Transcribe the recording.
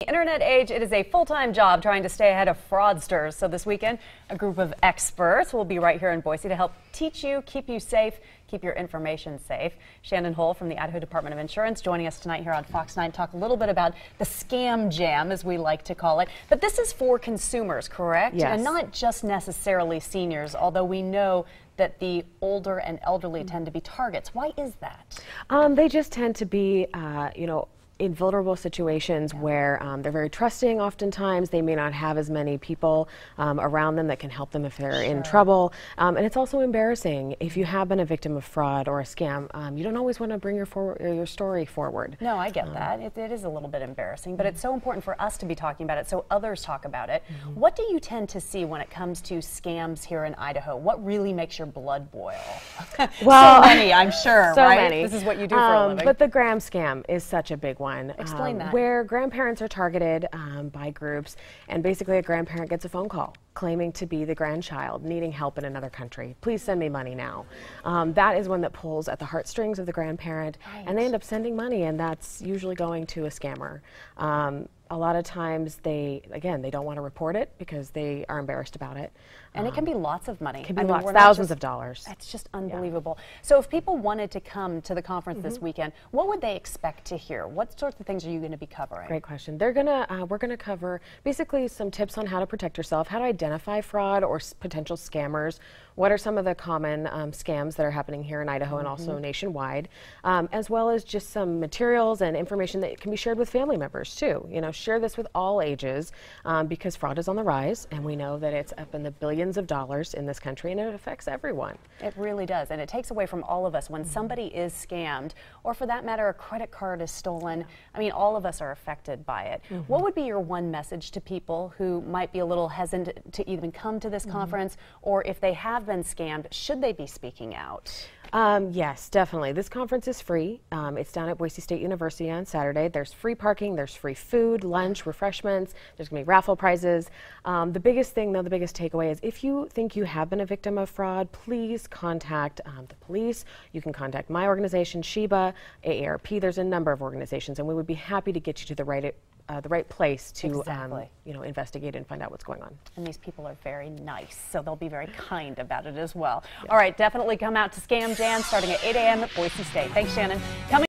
internet age, it is a full-time job trying to stay ahead of fraudsters. So this weekend, a group of experts will be right here in Boise to help teach you, keep you safe, keep your information safe. Shannon Hull from the Idaho Department of Insurance joining us tonight here on Fox 9 to talk a little bit about the scam jam, as we like to call it. But this is for consumers, correct? Yes. And not just necessarily seniors, although we know that the older and elderly tend to be targets. Why is that? They just tend to be, in vulnerable situations where they're very trusting oftentimes. They may not have as many people around them that can help them if they're in trouble. And it's also embarrassing. If you have been a victim of fraud or a scam, you don't always want to bring your story forward. No, I get that. It is a little bit embarrassing, but it's so important for us to be talking about it so others talk about it. What do you tend to see when it comes to scams here in Idaho? What really makes your blood boil? Well, so many, I'm sure, so right? many. This is what you do for a living. But the gram scam is such a big one. Explain that. Where grandparents are targeted by groups, and basically a grandparent gets a phone call claiming to be the grandchild needing help in another country. Please send me money now. That is one that pulls at the heartstrings of the grandparent, and they end up sending money, and that's usually going to a scammer. A lot of times they don't want to report it because they are embarrassed about it. And it can be lots of money. It can be lots, thousands of dollars. That's just unbelievable. So if people wanted to come to the conference this weekend, what would they expect to hear? What sorts of things are you going to be covering? Great question. We're gonna cover basically some tips on how to protect yourself, how to identify fraud or potential scammers. What are some of the common scams that are happening here in Idaho and also nationwide, as well as just some materials and information that can be shared with family members too. Share this with all ages because fraud is on the rise, and we know that it's up in the billions of dollars in this country, and it affects everyone. It really does, and it takes away from all of us when somebody is scammed, or for that matter, a credit card is stolen. I mean, all of us are affected by it. What would be your one message to people who might be a little hesitant to even come to this conference, or if they have been scammed, should they be speaking out? Yes, definitely. This conference is free. It's down at Boise State University on Saturday. There's free parking, there's free food, lunch, refreshments, there's going to be raffle prizes. The biggest thing, though, the biggest takeaway is if you think you have been a victim of fraud, please contact the police. You can contact my organization, SHIBA, AARP. There's a number of organizations, and we would be happy to get you to the right place to investigate and find out what's going on. And these people are very nice, so they'll be very kind about it as well. All right, definitely come out to Scam Jam starting at 8 a.m. at Boise State. Thanks, Shannon. Coming